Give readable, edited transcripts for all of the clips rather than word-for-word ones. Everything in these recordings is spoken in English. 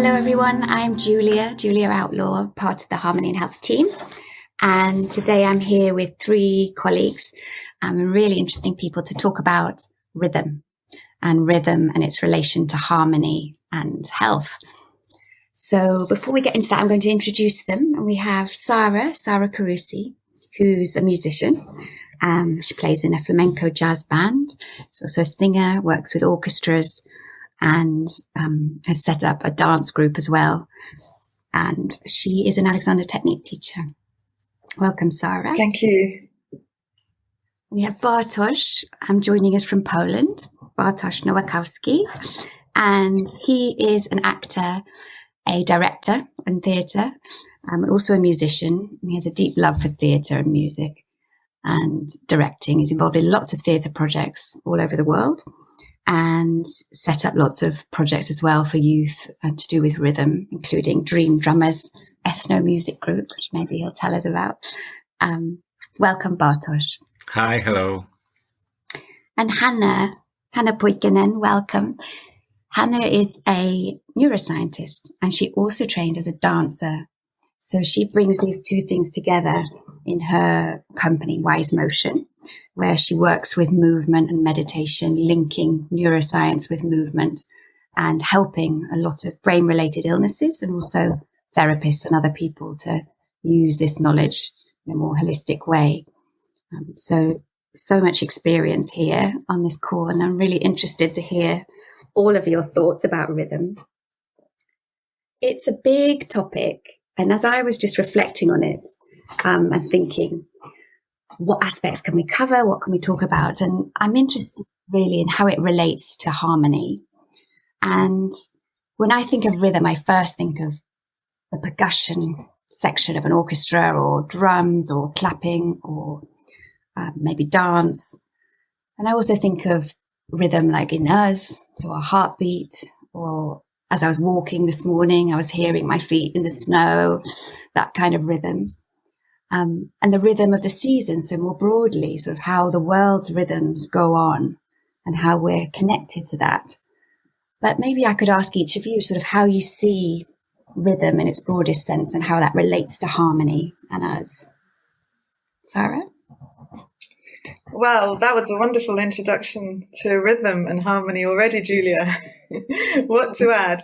Hello everyone, I'm Julia Outlaw, part of the Harmony and Health team. And today I'm here with three colleagues, really interesting people to talk about rhythm and its relation to harmony and health. So before we get into that, I'm going to introduce them. And we have Sara Carusi, who's a musician. She plays in a flamenco jazz band. She's also a singer, works with orchestras, and has set up a dance group as well. And she is an Alexander Technique teacher. Welcome, Sara. Thank you. We have Bartosz joining us from Poland, Bartosz Nowakowski, and he is an actor, a director in theatre, and also a musician. He has a deep love for theatre and music and directing. He's involved in lots of theatre projects all over the world, and set up lots of projects as well for youth and to do with rhythm, including Dream Drummers ethno music group, which maybe he'll tell us about. Welcome, Bartosz. Hi, hello. And Hanna Poikinen, welcome. Hanna is a neuroscientist, and she also trained as a dancer. So she brings these two things together in her company, Wise Motion, where she works with movement and meditation, linking neuroscience with movement and helping a lot of brain-related illnesses, and also therapists and other people to use this knowledge in a more holistic way. So much experience here on this call, and I'm really interested to hear all of your thoughts about rhythm. It's a big topic, and as I was just reflecting on it and thinking, what aspects can we cover? What can we talk about? And I'm interested really in how it relates to harmony. And when I think of rhythm, I first think of the percussion section of an orchestra, or drums, or clapping, or maybe dance. And I also think of rhythm like in us, so a heartbeat, or as I was walking this morning, I was hearing my feet in the snow, that kind of rhythm. And the rhythm of the season, so more broadly, sort of how the world's rhythms go on and how we're connected to that. But maybe I could ask each of you sort of how you see rhythm in its broadest sense and how that relates to harmony and us. Sara? Well, that was a wonderful introduction to rhythm and harmony already, Julia. What to add?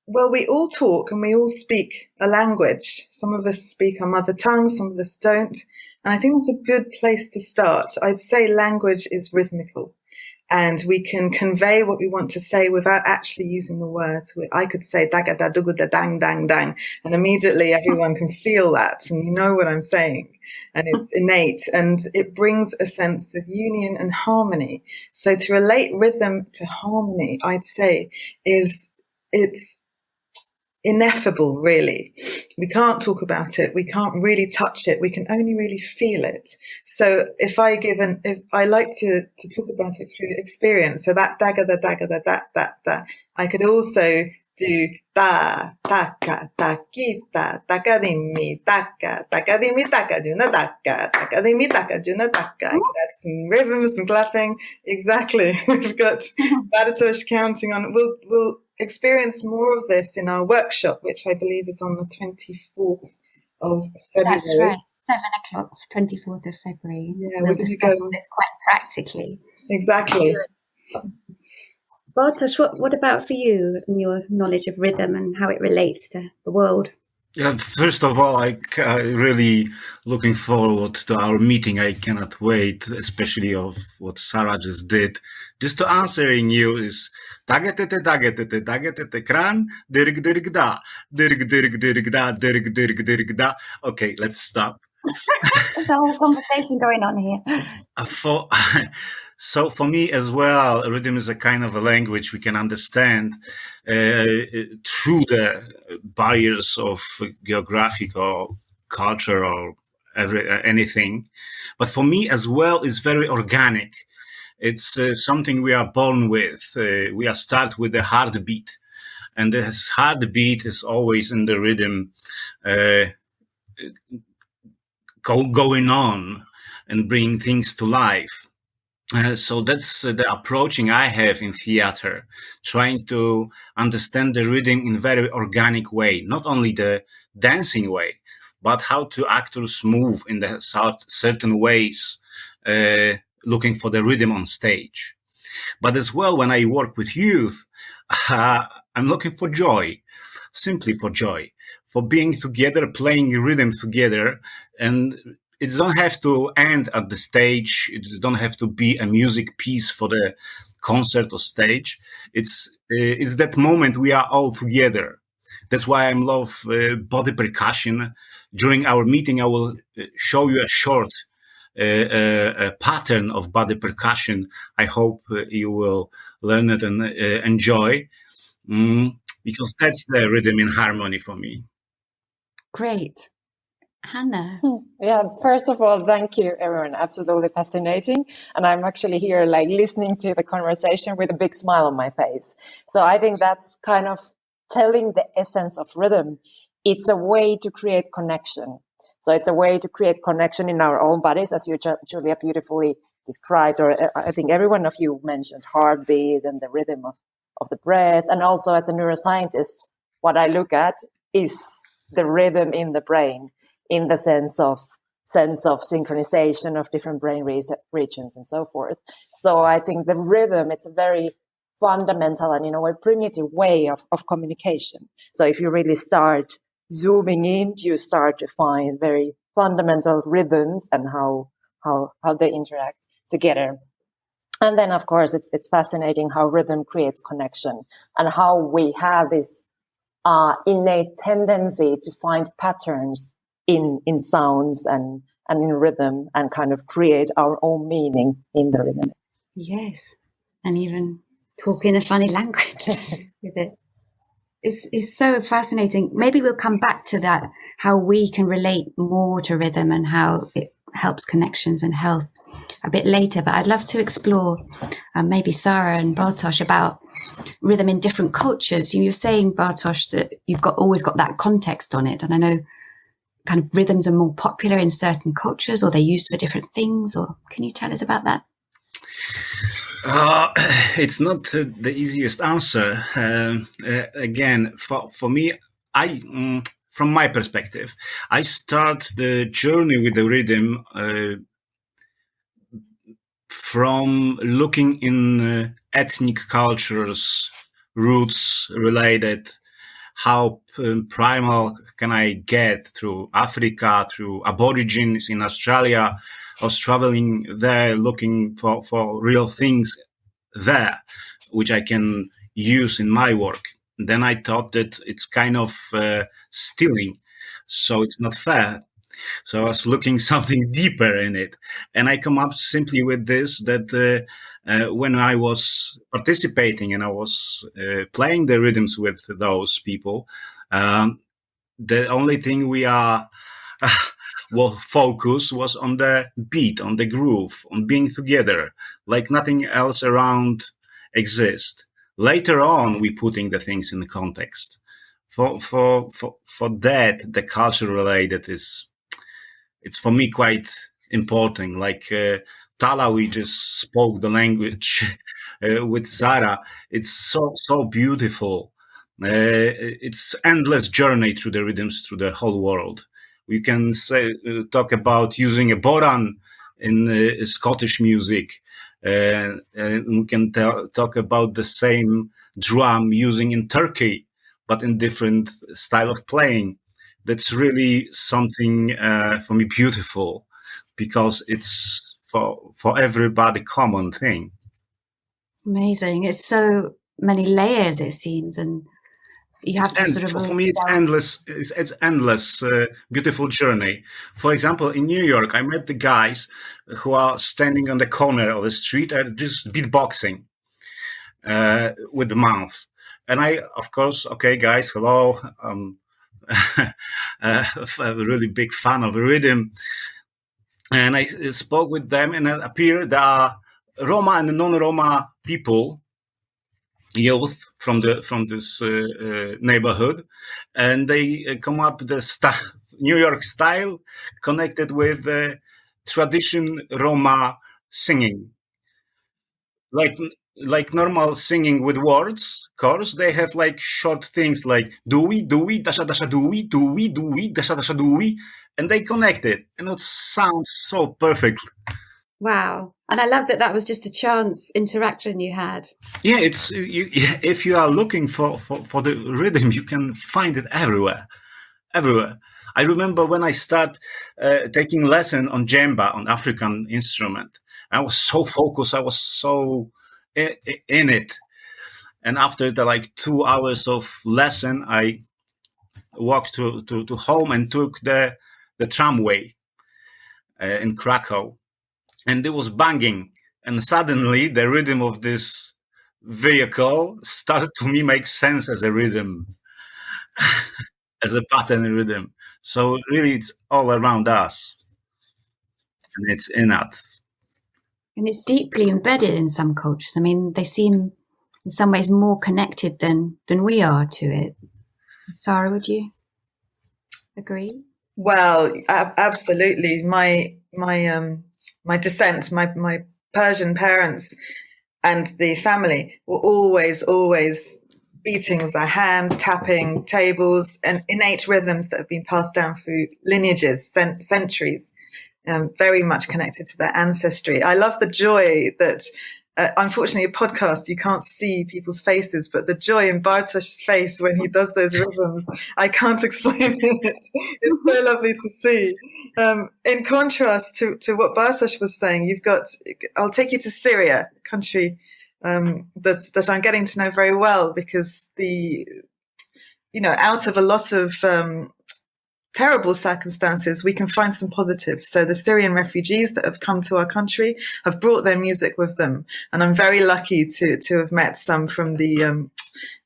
Well, we all talk and we all speak a language. Some of us speak our mother tongue, some of us don't. And I think that's a good place to start. I'd say language is rhythmical, and we can convey what we want to say without actually using the words. I could say daga da dugu da dang dang dang, and immediately everyone can feel that and you know what I'm saying. And it's innate, and it brings a sense of union and harmony. So to relate rhythm to harmony, I'd say it's ineffable, really. We can't talk about it. We can't really touch it. We can only really feel it. So if I like to talk about it through experience. So that daga da, I could also do da, taka, takita, takadimi, taka, takadimi, taka, juna, taka, takadimi, taka, juna, taka. That's some rhythm, some clapping. Exactly. We've got Bartosz counting on. We'll experience more of this in our workshop, which I believe is on the 24th of February. That's right, 7:00, 24th of February. Yeah, we'll discuss all this quite practically. Exactly. Bartosz, what about for you and your knowledge of rhythm and how it relates to the world? Yeah, first of all, I really looking forward to our meeting. I cannot wait, especially of what Sara just did. Just to answering you is dagetete kran, dirg dirg da, dirg dirg dirg da, dirg dirg dirg da. Okay, let's stop. There's a whole conversation going on here. So for me as well, rhythm is a kind of a language we can understand through the barriers of geographic or culture or anything. But for me as well, it's very organic. It's something we are born with. We are start with the heartbeat, and this heartbeat is always in the rhythm going on and bringing things to life. So that's the approaching I have in theater, trying to understand the rhythm in very organic way, not only the dancing way, but how to actors move in the certain ways, looking for the rhythm on stage. But as well, when I work with youth, I'm looking for joy, simply for joy, for being together, playing rhythm together. And it don't have to end at the stage. It don't have to be a music piece for the concert or stage. It's that moment we are all together. That's why I love body percussion. During our meeting, I will show you a short a pattern of body percussion. I hope you will learn it and enjoy, because that's the rhythm in harmony for me. Great. Hannah. Yeah, first of all, thank you, everyone. Absolutely fascinating. And I'm actually here, like, listening to the conversation with a big smile on my face. So I think that's kind of telling the essence of rhythm. It's a way to create connection. So it's a way to create connection in our own bodies, as you, Julia, beautifully described, or I think every one of you mentioned heartbeat and the rhythm of the breath. And also, as a neuroscientist, what I look at is the rhythm in the brain, in the sense of synchronization of different brain regions and so forth. So I think the rhythm, it's a very fundamental and, in a way, primitive way of communication. So if you really start zooming in, you start to find very fundamental rhythms and how they interact together. And then, of course, it's fascinating how rhythm creates connection and how we have this innate tendency to find patterns in sounds and in rhythm, and kind of create our own meaning in the rhythm. Yes. And even talk in a funny language with it. It's so fascinating. Maybe we'll come back to that, how we can relate more to rhythm and how it helps connections and health a bit later. But I'd love to explore maybe Sarah and Bartosz about rhythm in different cultures. You were saying, Bartosz, that you've always got that context on it. And I know kind of rhythms are more popular in certain cultures, or they're used for different things. Or can you tell us about that? It's not the easiest answer. Again, for me, from my perspective, I start the journey with the rhythm from looking in ethnic cultures, roots related, how primal can I get through Africa, through Aborigines in Australia. I was traveling there looking for real things there, which I can use in my work. Then I thought that it's kind of stealing, so it's not fair. So I was looking something deeper in it, and I come up simply with this, that when I was participating and I was playing the rhythms with those people, the only thing we are well, focus was on the beat, on the groove, on being together, like nothing else around exists. Later on, we putting the things in the context. For that, the culture related it's for me quite important. Like Tala, we just spoke the language with Zara. It's so beautiful. It's endless journey through the rhythms through the whole world. We can talk about using a boran in Scottish music. And we can talk about the same drum using in Turkey, but in different style of playing. That's really something for me beautiful, because it's for everybody common thing. Amazing. It's so many layers, it seems, and you have to sort of. For me, it's endless. It's endless, beautiful journey. For example, in New York, I met the guys who are standing on the corner of the street and just beatboxing with the mouth. And I, of course, okay, guys, hello. A really big fan of rhythm, and I spoke with them, and it appeared there are Roma and non-Roma people, youth from this neighborhood, and they come up the New York style connected with tradition Roma singing. like normal singing with words, chorus, they have like short things like do we, dasha dasha do we, dasha dasha do we, and they connect it, and it sounds so perfect. Wow. And I love that that was just a chance interaction you had. Yeah, it's if you are looking for the rhythm, you can find it everywhere. I remember when I start taking lesson on djembe, on African instrument. I was so focused. I was so in it. And after the like 2 hours of lesson, I walked to home and took the tramway in Krakow, and it was banging. And suddenly, the rhythm of this vehicle started to me make sense as a rhythm, as a pattern rhythm. So really, it's all around us, and it's in us. And it's deeply embedded in some cultures. I mean, they seem in some ways more connected than we are to it. Sarah, would you agree? Well, absolutely. My descent, my Persian parents and the family were always beating with their hands, tapping tables, and innate rhythms that have been passed down through lineages, centuries, very much connected to their ancestry. I love the joy that, unfortunately, a podcast, you can't see people's faces, but the joy in Bartosz's face when he does those rhythms, I can't explain it. It's so lovely to see. In contrast to what Bartosz was saying, I'll take you to Syria, a country that I'm getting to know very well, because out of a lot of terrible circumstances, we can find some positives. So the Syrian refugees that have come to our country have brought their music with them, and I'm very lucky to have met some from the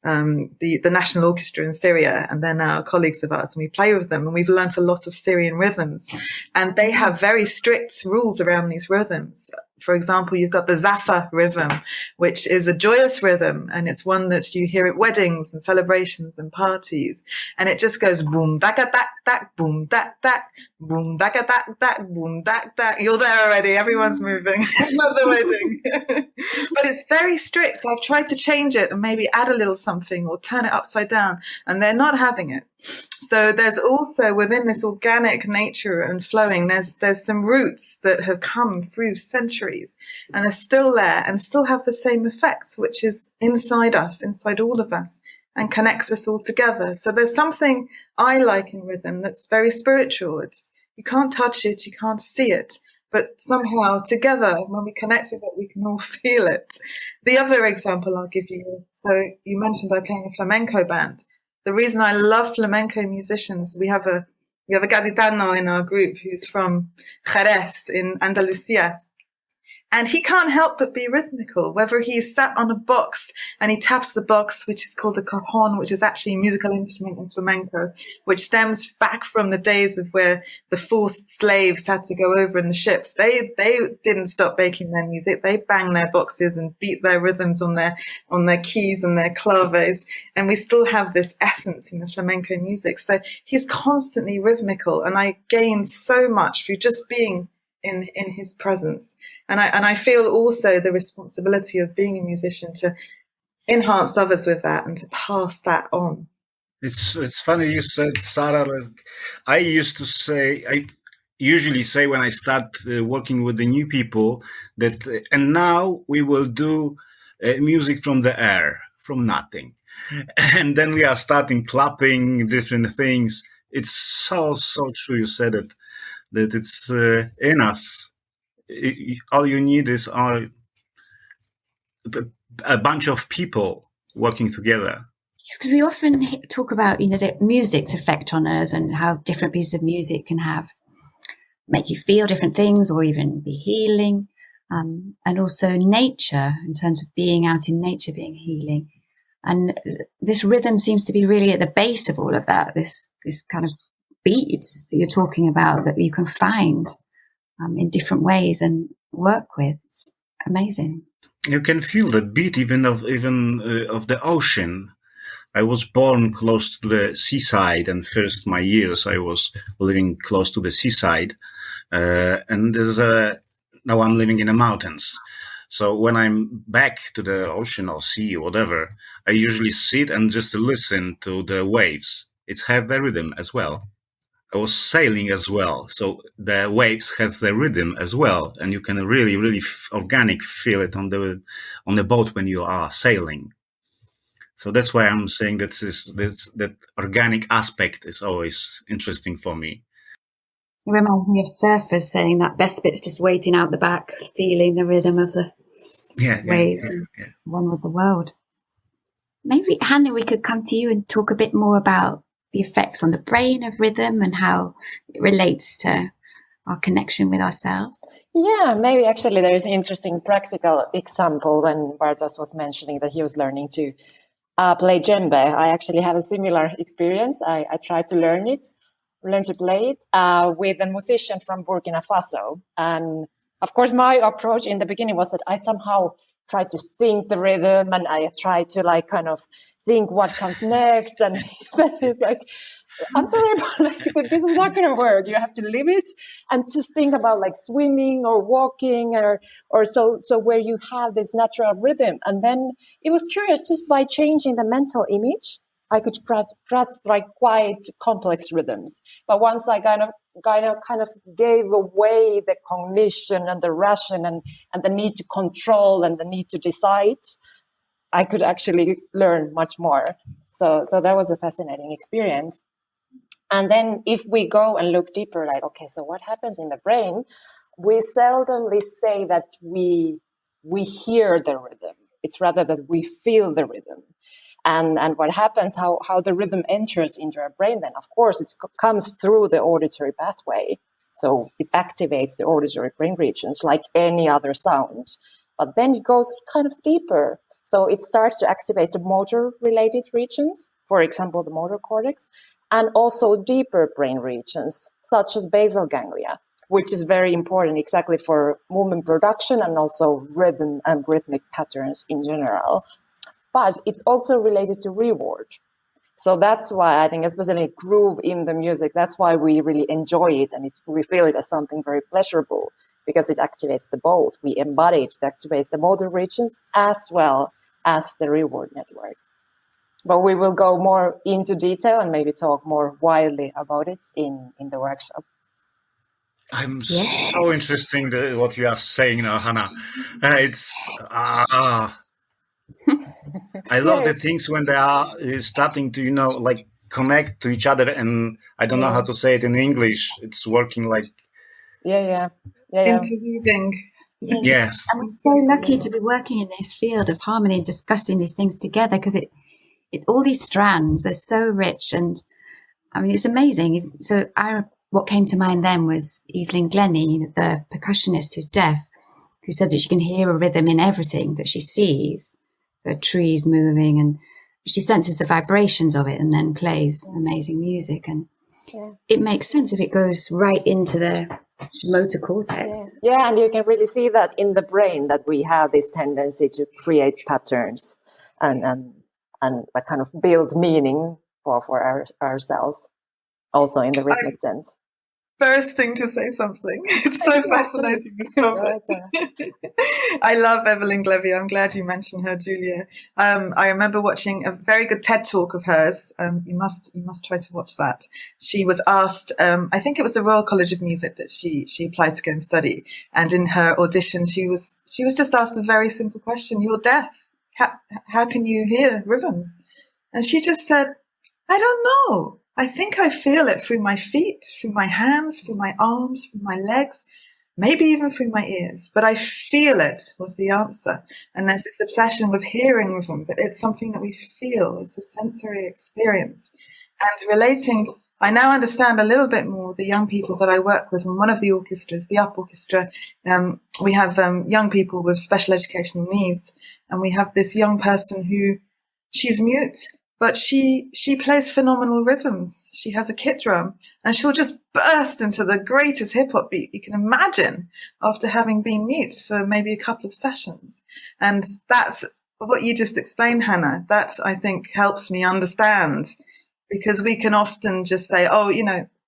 National Orchestra in Syria, and they're now colleagues of ours, and we play with them, and we've learnt a lot of Syrian rhythms, and they have very strict rules around these rhythms. For example, you've got the Zafa rhythm, which is a joyous rhythm, and it's one that you hear at weddings and celebrations and parties, and it just goes boom daka dak dak boom dak dak boom daka dak dak boom dak dak. You're there already. Everyone's moving. Another wedding, but it's very strict. I've tried to change it and maybe add a little something or turn it upside down, and they're not having it. So there's also, within this organic nature and flowing, there's some roots that have come through centuries and are still there and still have the same effects, which is inside us, inside all of us, and connects us all together. So there's something I like in rhythm that's very spiritual. You can't touch it, you can't see it, but somehow together, when we connect with it, we can all feel it. The other example I'll give you, so you mentioned I play in a flamenco band. The reason I love flamenco musicians, we have a gaditano in our group who's from Jerez in Andalusia. And he can't help but be rhythmical, whether he's sat on a box and he taps the box, which is called a cajon, which is actually a musical instrument in flamenco, which stems back from the days of where the forced slaves had to go over in the ships. They didn't stop making their music. They banged their boxes and beat their rhythms on their keys and their claves. And we still have this essence in the flamenco music. So he's constantly rhythmical, and I gained so much through just being in his presence, and I feel also the responsibility of being a musician to enhance others with that and to pass that on. It's funny you said, Sarah. I usually say when I start working with the new people that, and now we will do music from the air, from nothing, and then we are starting clapping different things. It's so true. You said it. That it's in us. All you need is a bunch of people working together. Because we often talk about, the music's effect on us and how different pieces of music can make you feel different things or even be healing. And also nature, in terms of being out in nature, being healing. And this rhythm seems to be really at the base of all of that, this kind of beats that you're talking about that you can find in different ways and work with. It's amazing. You can feel the beat even of the ocean. I was born close to the seaside, and first my years I was living close to the seaside, and now I'm living in the mountains. So when I'm back to the ocean or sea or whatever, I usually sit and just listen to the waves. It had the rhythm as well. I was sailing as well, so the waves have the rhythm as well, and you can really, really organic feel it on the boat when you are sailing. So that's why I'm saying that organic aspect is always interesting for me. It reminds me of surfers saying that best bit's just waiting out the back, feeling the rhythm of the wave, one with the world. Maybe, Hannah, we could come to you and talk a bit more about the effects on the brain of rhythm and how it relates to our connection with ourselves. Yeah, maybe actually there is an interesting practical example when Bartas was mentioning that he was learning to play djembe. I actually have a similar experience. I tried to learn to play it with a musician from Burkina Faso. And of course, my approach in the beginning was that I somehow tried to think the rhythm and I tried to like kind of think what comes next. And it's like, I'm sorry, but like, this is not going to work. You have to live it and just think about like swimming or walking or so where you have this natural rhythm. And then it was curious, just by changing the mental image, I could grasp like quite complex rhythms. But once I kind of gave away the cognition and the ration and the need to control and the need to decide, I could actually learn much more. So that was a fascinating experience. And then if we go and look deeper, like, okay, so what happens in the brain? We seldomly say that we hear the rhythm. It's rather that we feel the rhythm. And what happens, how the rhythm enters into our brain then, of course, it comes through the auditory pathway. So it activates the auditory brain regions like any other sound. But then it goes kind of deeper. So it starts to activate the motor-related regions, for example, the motor cortex, and also deeper brain regions, such as basal ganglia, which is very important exactly for movement production and also rhythm and rhythmic patterns in general. But it's also related to reward. So that's why I think, especially groove in the music, that's why we really enjoy it and we feel it as something very pleasurable because it activates the both. We embody it, it activates the motor regions as well as the reward network. But we will go more into detail and maybe talk more widely about it in the workshop. I'm so interested in what you are saying now, Hannah. I love the things when they are starting to, like connect to each other. And I don't know how to say it in English. It's working like... Interweaving. Yes. And we're so lucky to be working in this field of harmony and discussing these things together because all these strands, they're so rich. And I mean, it's amazing. So what came to mind then was Evelyn Glennie, the percussionist who's deaf, who said that she can hear a rhythm in everything that she sees. So trees moving, and she senses the vibrations of it and then plays amazing music. And it makes sense if it goes right into the motor cortex. Yeah, and you can really see that in the brain that we have this tendency to create patterns and kind of build meaning for ourselves, also in the rhythmic sense. Bursting to say something. It's so fascinating, this topic. I love Evelyn Glennie. I'm glad you mentioned her, Julia. I remember watching a very good TED talk of hers. You must try to watch that. She was asked, I think it was the Royal College of Music that she applied to go and study. And in her audition, she was just asked a very simple question: "You're deaf. How can you hear rhythms?" And she just said, "I don't know. I think I feel it through my feet, through my hands, through my arms, through my legs, maybe even through my ears. But I feel it," was the answer. And there's this obsession with hearing rhythm, but it's something that we feel. It's a sensory experience. And relating, I now understand a little bit more the young people that I work with in one of the orchestras, the UP Orchestra. We have young people with special educational needs. And we have this young person who, she's mute, but she plays phenomenal rhythms. She has a kit drum and she'll just burst into the greatest hip hop beat you can imagine after having been mute for maybe a couple of sessions. And that's what you just explained, Hannah. That, I think, helps me understand, because we can often just say, oh,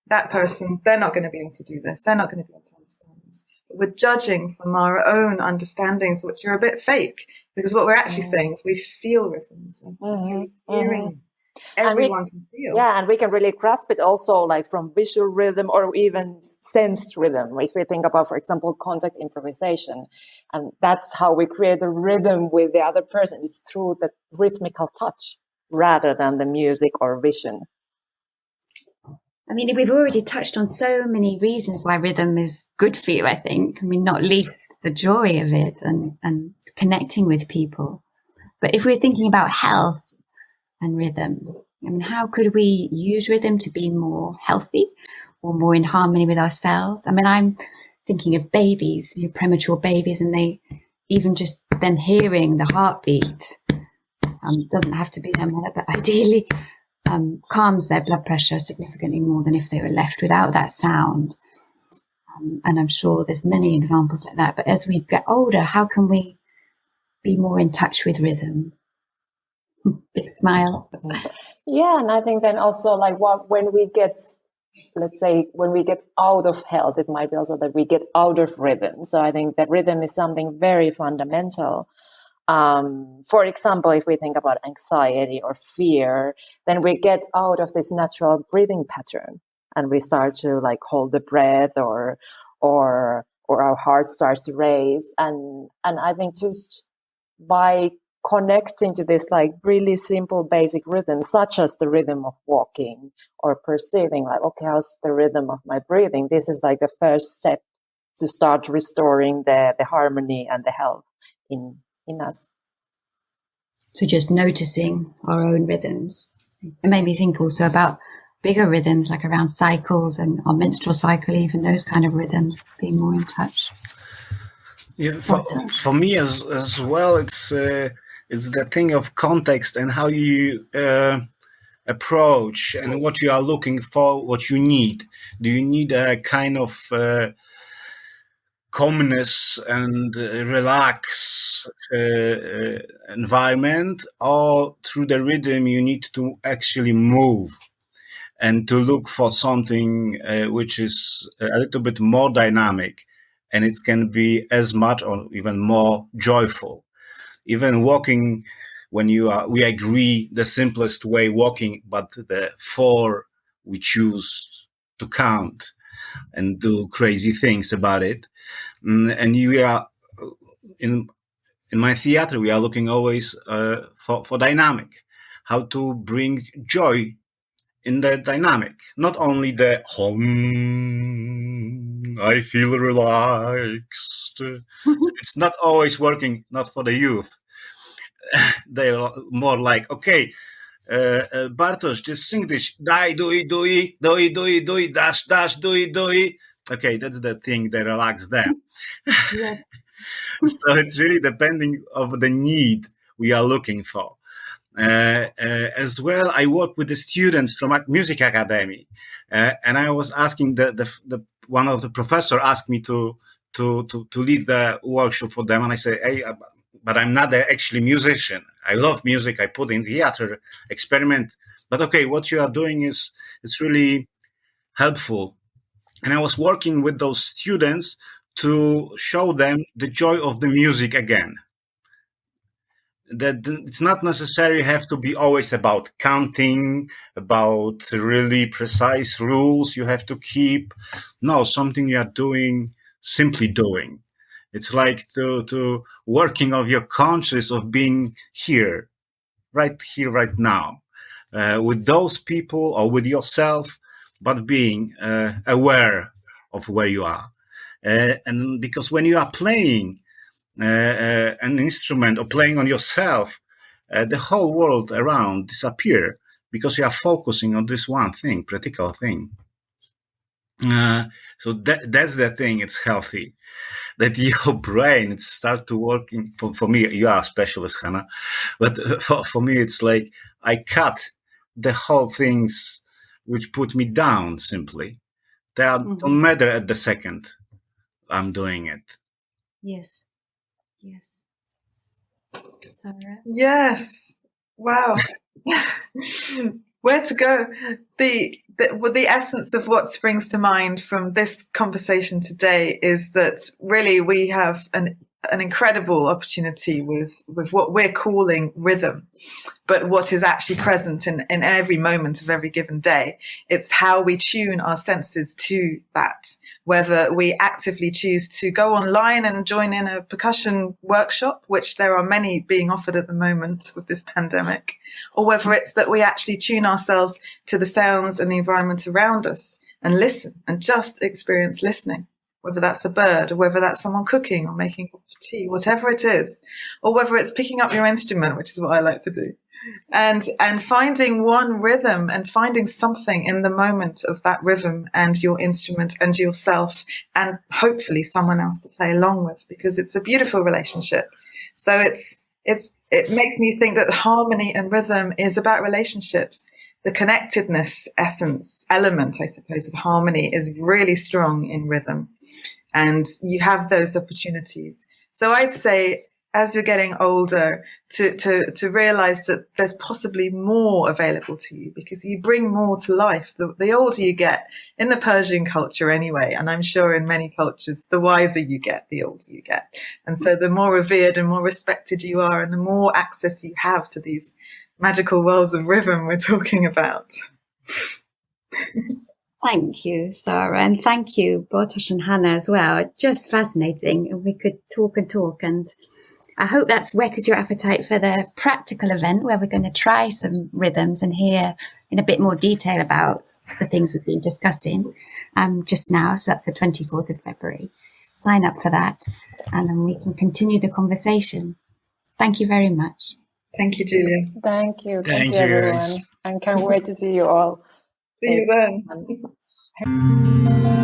that person, they're not going to be able to do this. They're not going to be able to understand this. we're judging from our own understandings, which are a bit fake, because what we're actually saying is we feel rhythms. We're hearing. Everyone can feel. Yeah, and we can really grasp it also like from visual rhythm or even sensed rhythm. If we think about, for example, contact improvisation, and that's how we create a rhythm with the other person. It's through the rhythmical touch rather than the music or vision. I mean, we've already touched on so many reasons why rhythm is good for you, I think. I mean, not least the joy of it and connecting with people. But if we're thinking about health and rhythm, I mean, how could we use rhythm to be more healthy or more in harmony with ourselves? I mean, I'm thinking of babies, your premature babies, and they even just them hearing the heartbeat, doesn't have to be their mother, but ideally calms their blood pressure significantly more than if they were left without that sound. And I'm sure there's many examples like that. But as we get older, how can we be more in touch with rhythm? Big smiles. Yeah, and I think then also like when we get, let's say, when we get out of health, it might be also that we get out of rhythm. So I think that rhythm is something very fundamental. For example, if we think about anxiety or fear, then we get out of this natural breathing pattern and we start to like hold the breath or our heart starts to race. And I think just by connecting to this like really simple basic rhythm, such as the rhythm of walking or perceiving like, okay, how's the rhythm of my breathing? This is like the first step to start restoring the harmony and the health in us. So just noticing our own rhythms. It made me think also about bigger rhythms like around cycles and our menstrual cycle, even those kind of rhythms, being more in touch. Yeah, for me as well, it's the thing of context and how you approach and what you are looking for, what you need. Do you need a kind of calmness and relax environment, or through the rhythm you need to actually move and to look for something which is a little bit more dynamic, and it can be as much or even more joyful. Even walking, we agree the simplest way walking, but the four we choose to count and do crazy things about it. And you are in my theater, we are looking always for dynamic, how to bring joy in the dynamic, not only the home, I feel relaxed. It's not always working, not for the youth. They're more like, okay, Bartosz, just sing this, die, doi, doi, doi, doi, doi, dash, dash, doi, doi. Okay, that's the thing that relax them. Yes. So it's really depending of the need we are looking for. As well, I work with the students from music academy, and I was asking the one of the professor asked me to lead the workshop for them, and I say, hey, but I'm not actually musician. I love music. I put in theater, experiment, but okay, what you are doing is it's really helpful. And I was working with those students to show them the joy of the music again, that it's not necessarily have to be always about counting, about really precise rules you have to keep. No, something you are doing, simply doing. It's like to working of your conscious of being here, right now, with those people or with yourself, but being aware of where you are. And because when you are playing an instrument or playing on yourself, the whole world around disappear because you are focusing on this one thing, particular thing. So that's the thing. It's healthy that your brain start to working. For me, you are a specialist, Hannah, but for me, it's like I cut the whole things which put me down. Simply, they don't matter at the second I'm doing it. Yes. Yes. Sarah? Yes. Wow. Where to go? The the essence of what springs to mind from this conversation today is that really we have an incredible opportunity with what we're calling rhythm, but what is actually present in every moment of every given day. It's how we tune our senses to that, whether we actively choose to go online and join in a percussion workshop, which there are many being offered at the moment with this pandemic, or whether it's that we actually tune ourselves to the sounds and the environment around us and listen and just experience listening, whether that's a bird or whether that's someone cooking or making a cup of tea, whatever it is, or whether it's picking up your instrument, which is what I like to do, and finding one rhythm and finding something in the moment of that rhythm and your instrument and yourself and hopefully someone else to play along with, because it's a beautiful relationship. So it makes me think that harmony and rhythm is about relationships. The connectedness essence element, I suppose, of harmony is really strong in rhythm, and you have those opportunities. So I'd say, as you're getting older, to realize that there's possibly more available to you because you bring more to life. The older you get, in the Persian culture anyway, and I'm sure in many cultures, the wiser you get, the older you get. And so the more revered and more respected you are, and the more access you have to these magical worlds of rhythm we're talking about. Thank you, Sarah, and thank you, Bartosz and Hannah, as well. Just fascinating. We could talk and talk, and I hope that's whetted your appetite for the practical event where we're going to try some rhythms and hear in a bit more detail about the things we've been discussing just now. So that's the 24th of February. Sign up for that, and then we can continue the conversation. Thank you very much. Thank you, Julia. Thank you. Thank you, everyone. guys. And can't wait to see you all. See you then.